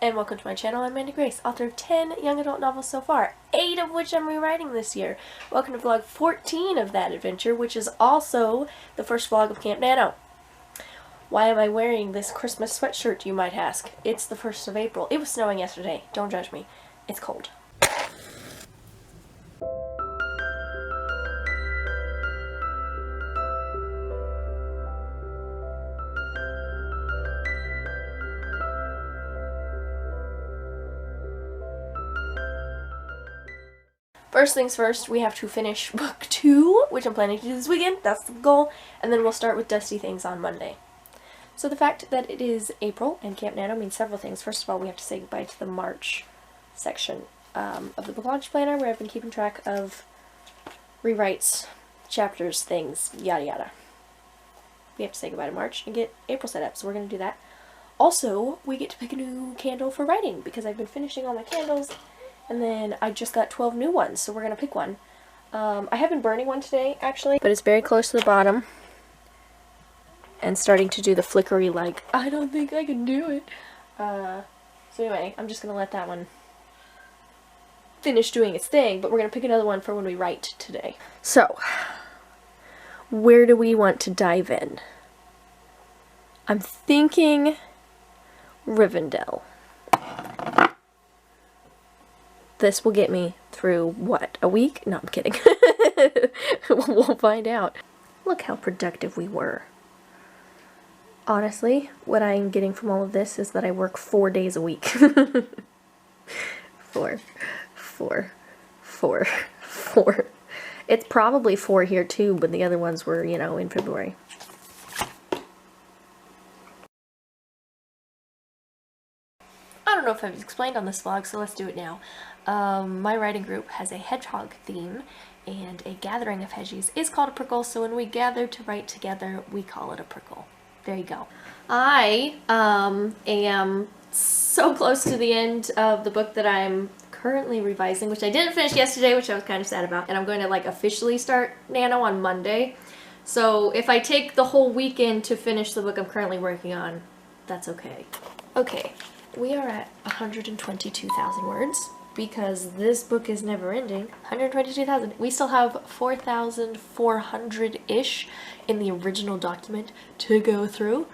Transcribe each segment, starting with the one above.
and welcome to my channel. I'm Mandi Grace, author of 10 young adult novels so far, 8 of which I'm rewriting this year. Welcome to vlog 14 of that adventure, which is also the first vlog of Camp Nano. Why am I wearing this Christmas sweatshirt, you might ask? It's the 1st of April. It was snowing yesterday. Don't judge me. It's cold. First things first, we have to finish book 2, which I'm planning to do this weekend. That's the goal. And then we'll start with Dusty Things on Monday. So the fact that it is April and Camp Nano means several things. First of all, we have to say goodbye to the March section of the book launch planner, where I've been keeping track of rewrites, chapters, things, yada yada. We have to say goodbye to March and get April set up, so we're going to do that. Also, we get to pick a new candle for writing, because I've been finishing all my candles. And then I just got 12 new ones, so we're going to pick one. I have been burning one today, actually, but it's very close to the bottom. And starting to do the flickery, like, I don't think I can do it. So anyway, I'm just going to let that one finish doing its thing, but we're going to pick another one for when we write today. So, where do we want to dive in? I'm thinking Rivendell. This will get me through, what, a week? No, I'm kidding. We'll find out. Look how productive we were. Honestly, what I'm getting from all of this is that I work 4 days a week. Four. It's probably 4 here too, but the other ones were, you know, in February. I don't know if I've explained on this vlog, so let's do it now. My writing group has a hedgehog theme, and a gathering of hedgies is called a prickle, so when we gather to write together, we call it a prickle. There you go. I am so close to the end of the book that I'm currently revising, which I didn't finish yesterday, which I was kind of sad about, and I'm going to like officially start Nano on Monday. So if I take the whole weekend to finish the book I'm currently working on, that's okay. Okay. We are at 122,000 words, because this book is never ending. 122,000. We still have 4,400-ish in the original document to go through.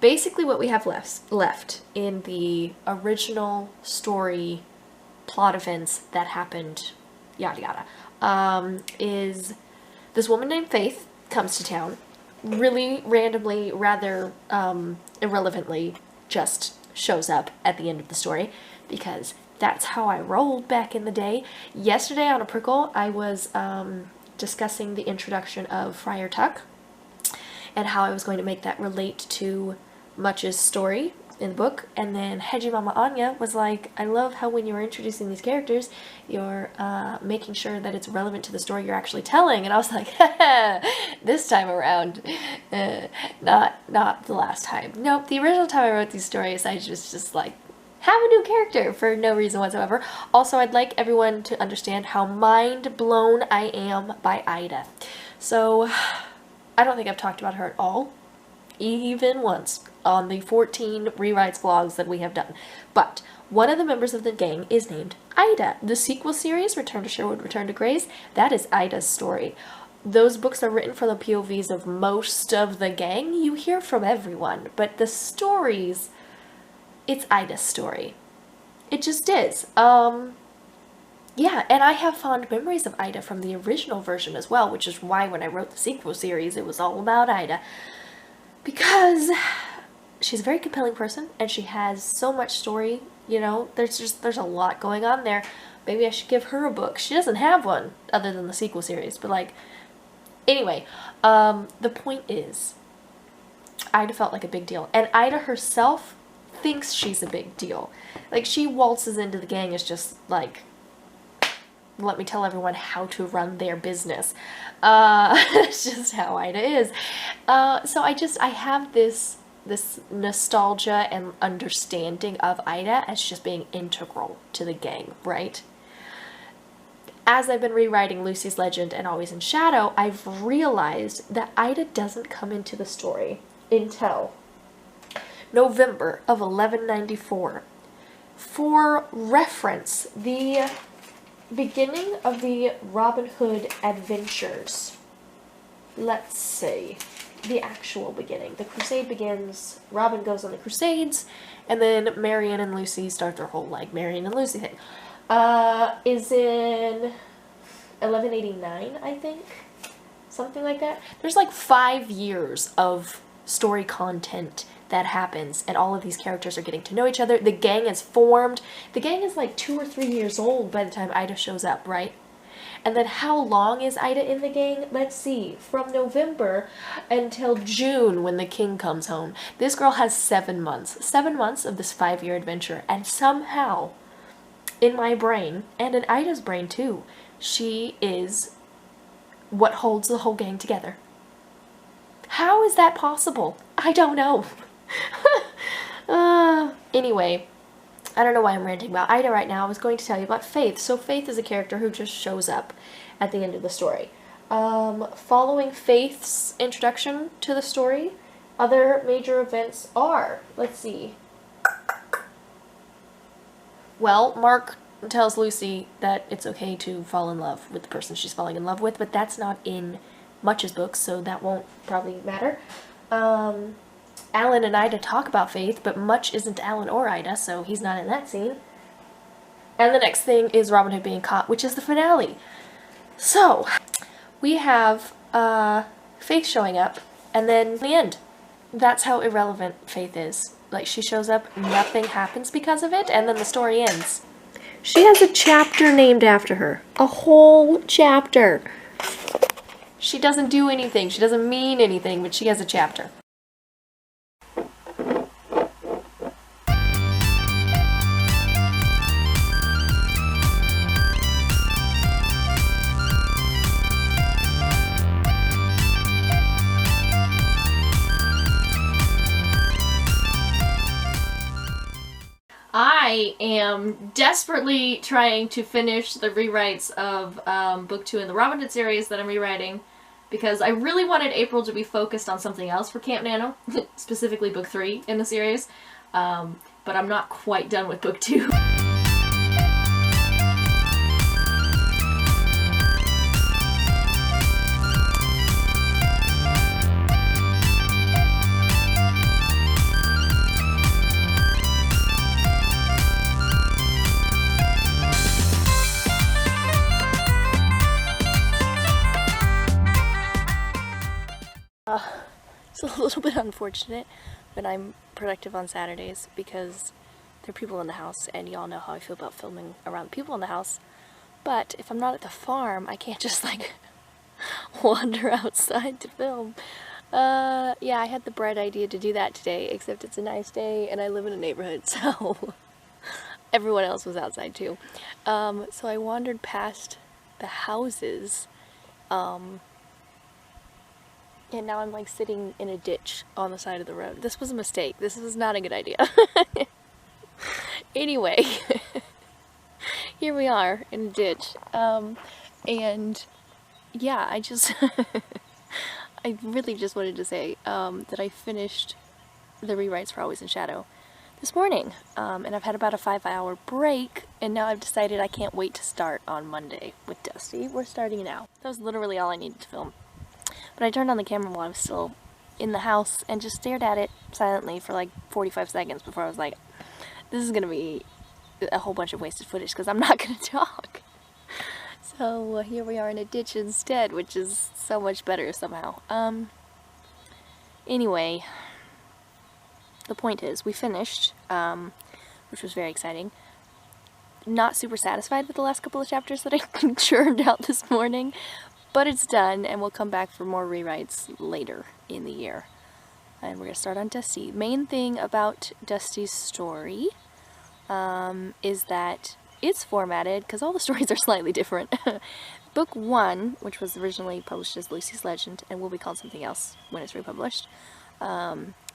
Basically what we have left in the original story plot events that happened, yada yada, is this woman named Faith comes to town. Really randomly, rather irrelevantly, just shows up at the end of the story, because that's how I rolled back in the day. Yesterday on a prickle, I was discussing the introduction of Friar Tuck and how I was going to make that relate to Much's story in the book, and then Hedgie Mama Anya was like, I love how when you're introducing these characters, you're making sure that it's relevant to the story you're actually telling. And I was like, this time around, not the last time. Nope, the original time I wrote these stories, I just like, have a new character for no reason whatsoever. Also, I'd like everyone to understand how mind blown I am by Ida. So, I don't think I've talked about her at all, even once, on the 14 rewrites vlogs that we have done. But one of the members of the gang is named Ida. The sequel series, Return to Sherwood, Return to Grace, that is Ida's story. Those books are written from the POVs of most of the gang. You hear from everyone, but the stories, it's Ida's story. It just is. Yeah, and I have fond memories of Ida from the original version as well, which is why when I wrote the sequel series, it was all about Ida. Because she's a very compelling person, and she has so much story, you know, there's a lot going on there. Maybe I should give her a book. She doesn't have one, other than the sequel series, but like, anyway, the point is, Ida felt like a big deal, and Ida herself thinks she's a big deal. Like, she waltzes into the gang as just like, let me tell everyone how to run their business. It's just how Ida is. So I have this nostalgia and understanding of Ida as just being integral to the gang, right? As I've been rewriting Lucy's Legend and Always in Shadow, I've realized that Ida doesn't come into the story until November of 1194. For reference, the beginning of the Robin Hood adventures. Let's see. The actual beginning. The crusade begins, Robin goes on the crusades, and then Marian and Lucy start their whole, like, Marian and Lucy thing. Is in 1189, I think? Something like that. There's like 5 years of story content that happens, and all of these characters are getting to know each other. The gang is formed. The gang is like 2 or 3 years old by the time Ida shows up, right? And then how long is Ida in the gang? Let's see. From November until June when the king comes home. This girl has 7 months. 7 months of this 5-year adventure. And somehow, in my brain, and in Ida's brain too, she is what holds the whole gang together. How is that possible? I don't know. Anyway, I don't know why I'm ranting about Ida right now. I was going to tell you about Faith. So Faith is a character who just shows up at the end of the story. Following Faith's introduction to the story, other major events are, let's see. Well, Mark tells Lucy that it's okay to fall in love with the person she's falling in love with, but that's not in Much's books, so that won't probably matter. Alan and Ida talk about Faith, but Much isn't Alan or Ida, so he's not in that scene. And the next thing is Robin Hood being caught, which is the finale. So, we have Faith showing up, and then the end. That's how irrelevant Faith is. Like, she shows up, nothing happens because of it, and then the story ends. She has a chapter named after her. A whole chapter. She doesn't do anything, she doesn't mean anything, but she has a chapter. I am desperately trying to finish the rewrites of Book 2 in the Robin Hood series that I'm rewriting, because I really wanted April to be focused on something else for Camp Nano, specifically Book 3 in the series, but I'm not quite done with Book 2. It's a little bit unfortunate, but I'm productive on Saturdays because there are people in the house, and y'all know how I feel about filming around people in the house. But if I'm not at the farm, I can't just like wander outside to film. Yeah, I had the bright idea to do that today, except it's a nice day and I live in a neighborhood, so everyone else was outside too. So I wandered past the houses, and now I'm like sitting in a ditch on the side of the road. This was a mistake. This was not a good idea. Anyway, here we are in a ditch. And yeah, I just, I really just wanted to say that I finished the rewrites for Always in Shadow this morning. And I've had about a 5-hour break, and now I've decided I can't wait to start on Monday with Dusty. We're starting now. That was literally all I needed to film. But I turned on the camera while I was still in the house and just stared at it silently for like 45 seconds before I was like, this is going to be a whole bunch of wasted footage because I'm not going to talk. So here we are in a ditch instead, which is so much better somehow. Anyway, the point is, we finished, which was very exciting. Not super satisfied with the last couple of chapters that I churned out this morning, but it's done, and we'll come back for more rewrites later in the year. And we're going to start on Dusty. Main thing about Dusty's story is that it's formatted, because all the stories are slightly different. Book 1, which was originally published as Lucy's Legend, and will be called something else when it's republished,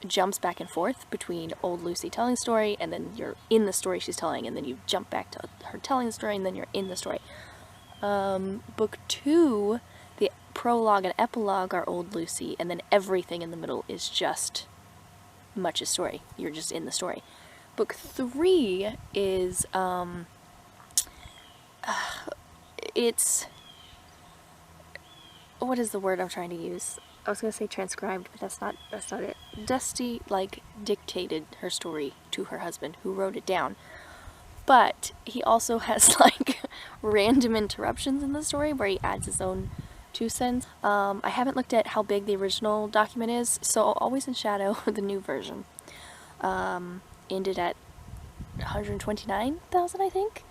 jumps back and forth between old Lucy telling the story, and then you're in the story she's telling, and then you jump back to her telling the story, and then you're in the story. Book 2, the prologue and epilogue are old Lucy, and then everything in the middle is just Much's story. You're just in the story. Book 3 is, it's, what is the word I'm trying to use? I was going to say transcribed, but that's not it. Dusty, like, dictated her story to her husband, who wrote it down. But he also has, like, random interruptions in the story where he adds his own 2 cents. I haven't looked at how big the original document is, so Always in Shadow, the new version, ended at 129,000, I think.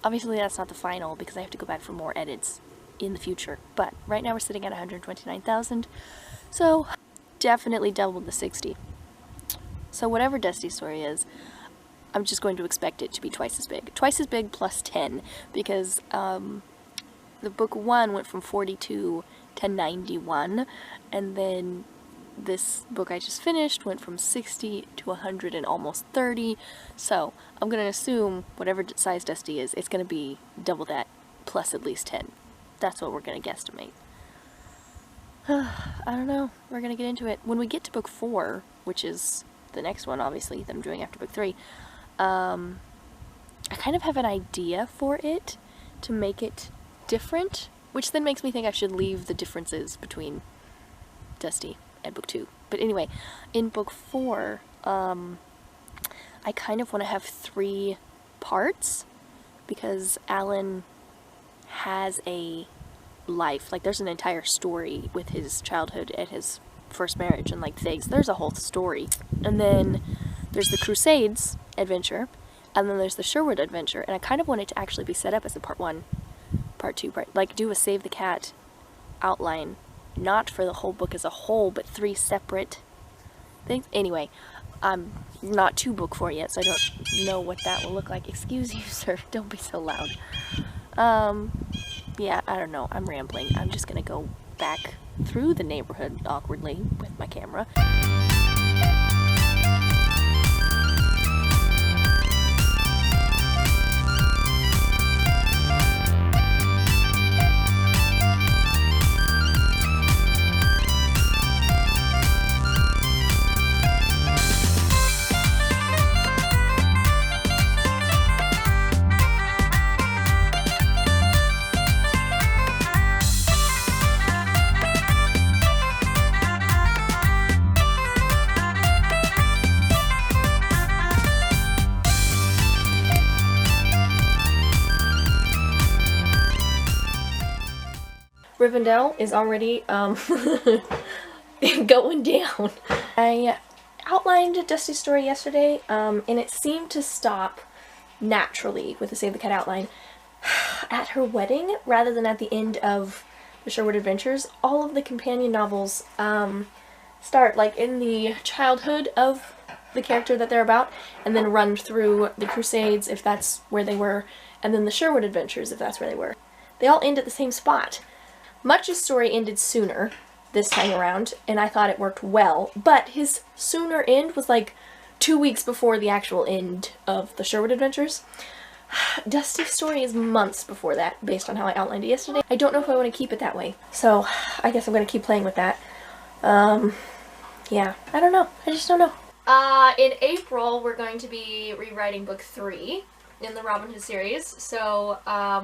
Obviously that's not the final because I have to go back for more edits in the future, but right now we're sitting at 129,000, so definitely doubled the 60. So whatever Dusty's story is, I'm just going to expect it to be twice as big. Twice as big plus 10, because the book 1 went from 42 to 91, and then this book I just finished went from 60 to 100 and almost 30, so I'm going to assume whatever size Dusty is, it's going to be double that plus at least 10. That's what we're going to guesstimate. I don't know. We're going to get into it. When we get to book 4, which is the next one, obviously, that I'm doing after book 3, I kind of have an idea for it to make it different, which then makes me think I should leave the differences between Dusty and book 2. But anyway, in book 4, I kind of want to have 3 parts, because Alan has a life, like there's an entire story with his childhood and his first marriage and like things. There's a whole story. And then there's the Crusades adventure, and then there's the Sherwood adventure, and I kind of want it to actually be set up as a part 1, part 2, like do a Save the Cat outline, not for the whole book as a whole, but 3 separate things. Anyway, I'm not to book 4 yet, so I don't know what that will look like. Excuse you, sir, don't be so loud. Yeah, I don't know, I'm rambling. I'm just gonna go back through the neighborhood awkwardly with my camera. Rivendell is already going down. I outlined Dusty's story yesterday, and it seemed to stop naturally with the Save the Cat outline at her wedding rather than at the end of the Sherwood Adventures. All of the companion novels start like in the childhood of the character that they're about, and then run through the Crusades if that's where they were, and then the Sherwood Adventures if that's where they were. They all end at the same spot. Much's story ended sooner this time around, and I thought it worked well, but his sooner end was like 2 weeks before the actual end of the Sherwood Adventures. Dusty's story is months before that, based on how I outlined it yesterday. I don't know if I want to keep it that way, so I guess I'm going to keep playing with that. Yeah, I don't know. I just don't know. In April, we're going to be rewriting book 3 in the Robin Hood series, so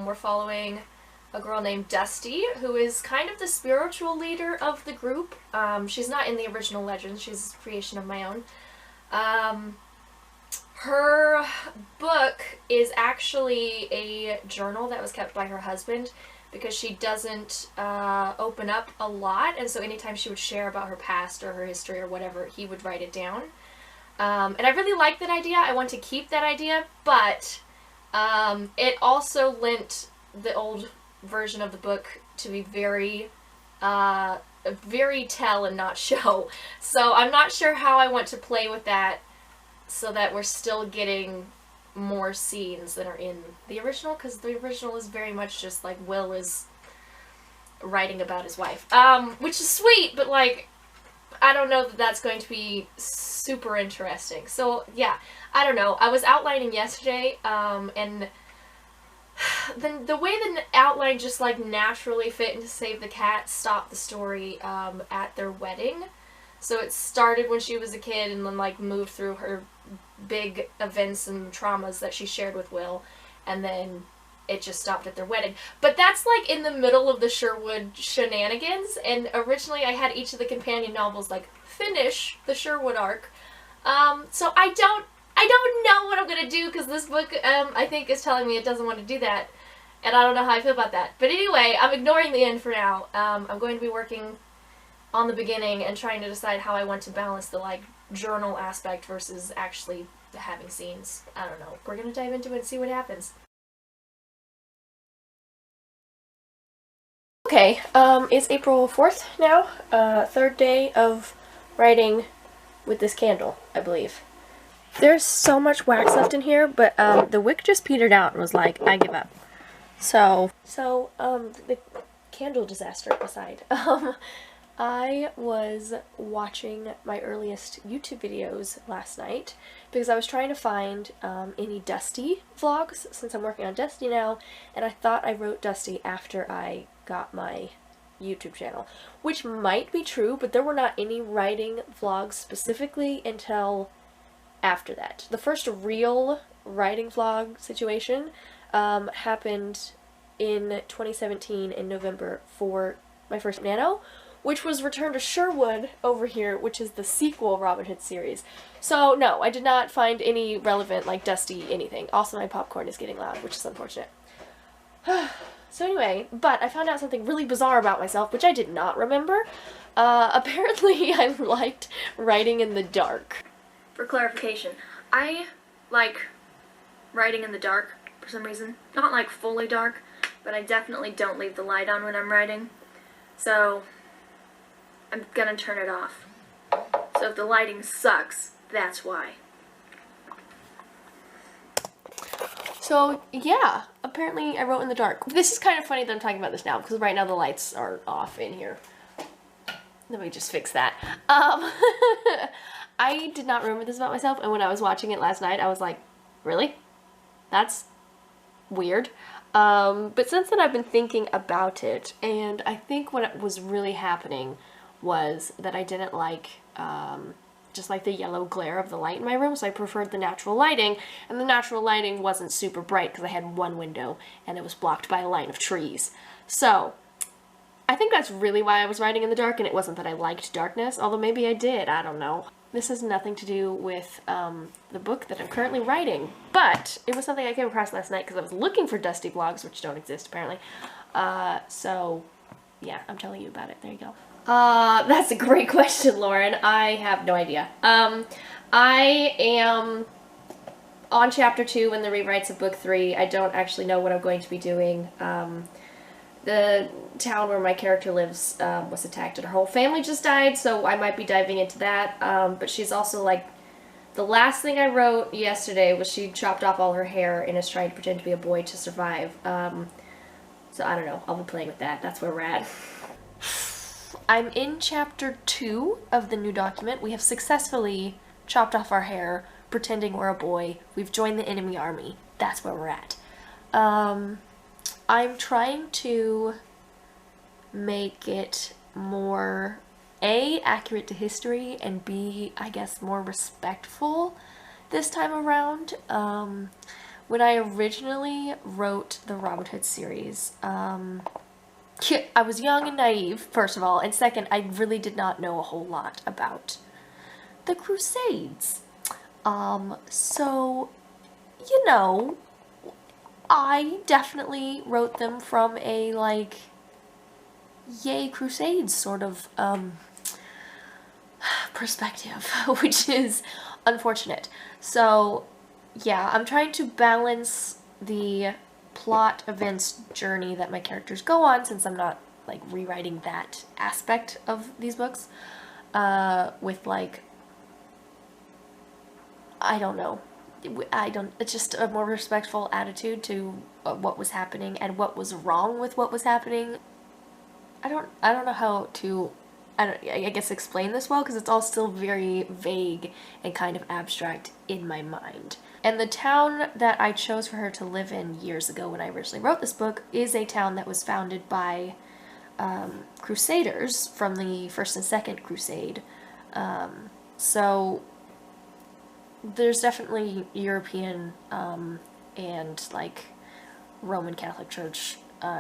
we're following a girl named Dusty, who is kind of the spiritual leader of the group. She's not in the original legend, she's a creation of my own. Her book is actually a journal that was kept by her husband, because she doesn't open up a lot, and so anytime she would share about her past or her history or whatever, he would write it down. And I really like that idea. I want to keep that idea, but it also lent the old version of the book to be very tell and not show. So I'm not sure how I want to play with that so that we're still getting more scenes that are in the original, because the original is very much just like Will is writing about his wife, which is sweet, but like I don't know that that's going to be super interesting. So yeah, I don't know. I was outlining yesterday, and the way the outline just like naturally fit into Save the Cat stopped the story at their wedding. So it started when she was a kid and then like moved through her big events and traumas that she shared with Will, and then it just stopped at their wedding. But that's like in the middle of the Sherwood shenanigans, and originally I had each of the companion novels like finish the Sherwood arc. So I don't know what I'm gonna do, because this book I think is telling me it doesn't want to do that, and I don't know how I feel about that. But anyway, I'm ignoring the end for now. I'm going to be working on the beginning and trying to decide how I want to balance the like journal aspect versus actually having scenes. I don't know. We're gonna dive into it and see what happens. Okay, it's April 4th now, third day of writing with this candle, I believe. There's so much wax left in here, but the wick just petered out and was like, I give up. So the candle disaster aside, I was watching my earliest YouTube videos last night because I was trying to find any Dusty vlogs, since I'm working on Dusty now, and I thought I wrote Dusty after I got my YouTube channel, which might be true, but there were not any writing vlogs specifically until after that. The first real writing vlog situation happened in 2017 in November for my first Nano, which was Return to Sherwood over here, which is the sequel Robin Hood series. So no, I did not find any relevant, like, Dusty anything. Also, my popcorn is getting loud, which is unfortunate. So anyway, but I found out something really bizarre about myself, which I did not remember. Apparently I liked writing in the dark. For clarification, I like writing in the dark for some reason. Not like fully dark, but I definitely don't leave the light on when I'm writing. So I'm gonna turn it off. So if the lighting sucks, that's why. So yeah, apparently I wrote in the dark. This is kind of funny that I'm talking about this now, because right now the lights are off in here. Let me just fix that. I did not remember this about myself, and when I was watching it last night, I was like, really? That's weird. But since then I've been thinking about it, and I think what was really happening was that I didn't like just like the yellow glare of the light in my room, so I preferred the natural lighting, and the natural lighting wasn't super bright because I had one window and it was blocked by a line of trees. So I think that's really why I was writing in the dark, and it wasn't that I liked darkness, although maybe I did, I don't know. This has nothing to do with the book that I'm currently writing, but it was something I came across last night because I was looking for Dusty vlogs, which don't exist apparently. So yeah, I'm telling you about it. There you go. That's a great question, Lauren. I have no idea. I am on chapter 2 in the rewrites of book 3. I don't actually know what I'm going to be doing. The town where my character lives was attacked and her whole family just died, so I might be diving into that. But she's also like, the last thing I wrote yesterday was she chopped off all her hair and is trying to pretend to be a boy to survive. So I don't know, I'll be playing with that. That's where we're at. I'm in chapter 2 of the new document. We have successfully chopped off our hair, pretending we're a boy. We've joined the enemy army. That's where we're at. I'm trying to make it more, A, accurate to history, and B, I guess more respectful this time around. When I originally wrote the Robin Hood series, I was young and naive, first of all, and second, I really did not know a whole lot about the Crusades. So, you know, I definitely wrote them from a, like, yay Crusades sort of, perspective, which is unfortunate. So, yeah, I'm trying to balance the plot, events, journey that my characters go on, since I'm not, like, rewriting that aspect of these books, with, like, I don't know. It's just a more respectful attitude to what was happening and what was wrong with what was happening. I don't know how to, I guess explain this well, because it's all still very vague and kind of abstract in my mind. And the town that I chose for her to live in years ago when I originally wrote this book is a town that was founded by Crusaders from the First and Second Crusade. So there's definitely European and like Roman Catholic Church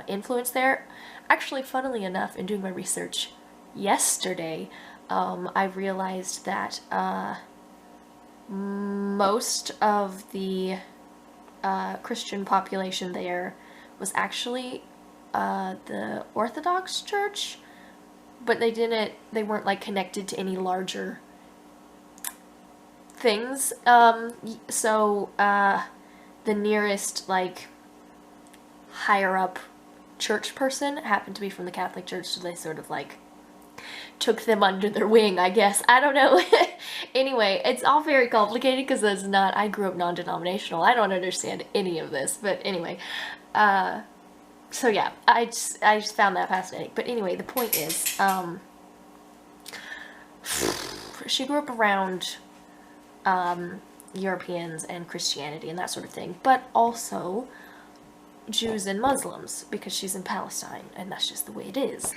influence there. Actually, funnily enough, in doing my research yesterday, I realized that most of the Christian population there was actually the Orthodox Church, but they weren't like connected to any larger things. So the nearest like higher up church person happened to be from the Catholic Church, so they sort of like took them under their wing, I guess. I don't know. Anyway, it's all very complicated because I grew up non-denominational. I don't understand any of this, but anyway. So yeah, I just found that fascinating. But anyway, the point is, she grew up around Europeans and Christianity and that sort of thing, but also Jews and Muslims, because she's in Palestine, and that's just the way it is.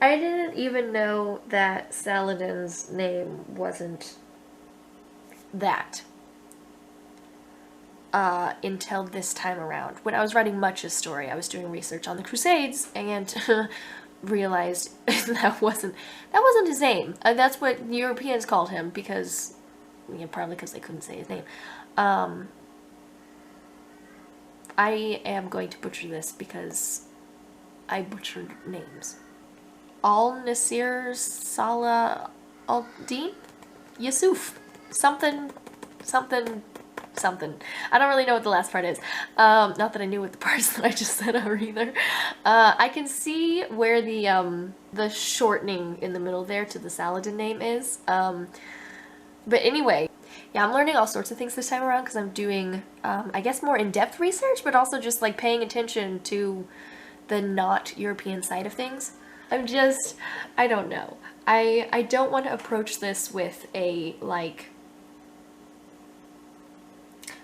I didn't even know that Saladin's name wasn't that until this time around. When I was writing Much's story, I was doing research on the Crusades and realized that wasn't his name. That's what Europeans called him because, probably because they couldn't say his name. I am going to butcher this because I butchered names. Al-Nasir Salah al-Din? Yusuf. Something. I don't really know what the last part is. Not that I knew what the parts that I just said are either. I can see where the shortening in the middle there to the Saladin name is. But anyway, yeah, I'm learning all sorts of things this time around because I'm doing, I guess, more in-depth research, but also just like paying attention to the not European side of things. I don't know. I don't want to approach this with a, like,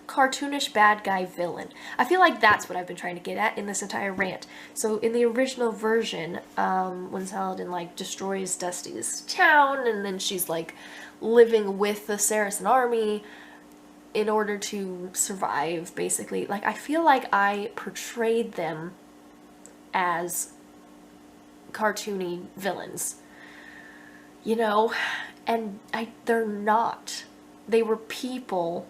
cartoonish bad guy villain. I feel like that's what I've been trying to get at in this entire rant. So in the original version, when Saladin, like, destroys Dusty's town, and then she's, like, living with the Saracen army in order to survive, basically. Like, I feel like I portrayed them as cartoony villains, and they're not. They were people.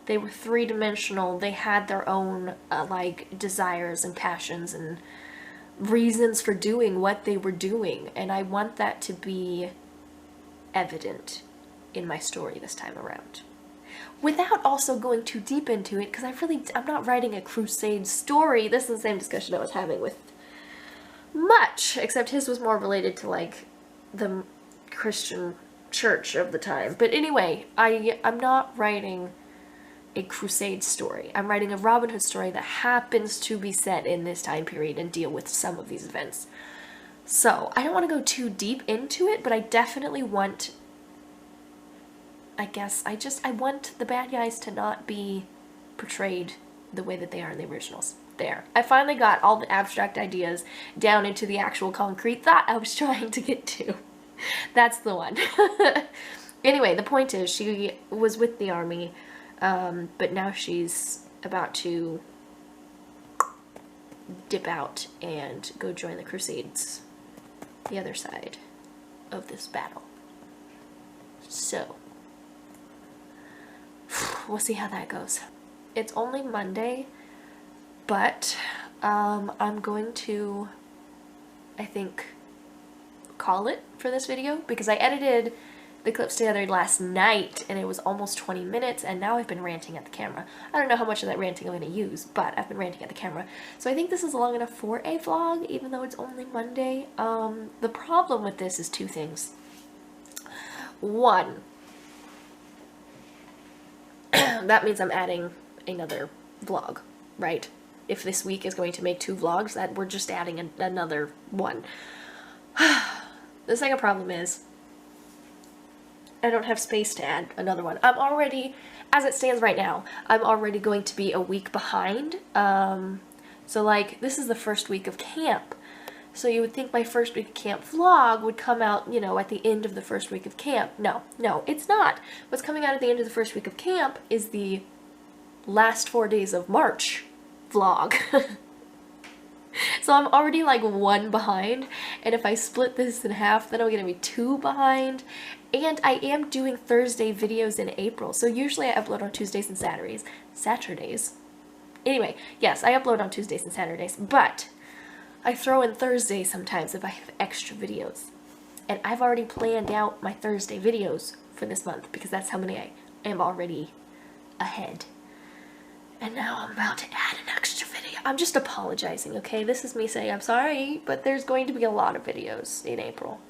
They were three-dimensional. They had their own like desires and passions and reasons for doing what they were doing, and I want that to be evident in my story this time around, without also going too deep into it, because I'm not writing a crusade story. This is the same discussion I was having with Much, except his was more related to, like, the Christian church of the time. But anyway, I'm not writing a crusade story. I'm writing a Robin Hood story that happens to be set in this time period and deal with some of these events. So, I don't want to go too deep into it, but I definitely want, I want the bad guys to not be portrayed the way that they are in the originals. There. I finally got all the abstract ideas down into the actual concrete thought I was trying to get to. That's the one. Anyway, the point is, she was with the army, but now she's about to dip out and go join the Crusades, the other side of this battle. So, we'll see how that goes. It's only Monday, but I'm going to, I think, call it for this video, because I edited the clips together last night and it was almost 20 minutes, and now I've been ranting at the camera. I don't know how much of that ranting I'm going to use, but I've been ranting at the camera. So I think this is long enough for a vlog, even though it's only Monday. The problem with this is two things. One, that means I'm adding another vlog, right? If this week is going to make 2 vlogs, that we're just adding another one. The second problem is, I don't have space to add another one. I'm already, as it stands right now, I'm already going to be a week behind. So like, this is the first week of camp. So you would think my first week of camp vlog would come out, you know, at the end of the first week of camp. No, it's not. What's coming out at the end of the first week of camp is the last 4 days of March vlog. So I'm already like 1 behind, and if I split this in half, then I'm gonna be 2 behind. And I am doing Thursday videos in April, so usually I upload on Tuesdays and Saturdays. Anyway, yes, I upload on Tuesdays and Saturdays, but I throw in Thursdays sometimes if I have extra videos. And I've already planned out my Thursday videos for this month because that's how many I am already ahead. And now I'm about to add an extra video. I'm just apologizing, okay? This is me saying I'm sorry, but there's going to be a lot of videos in April.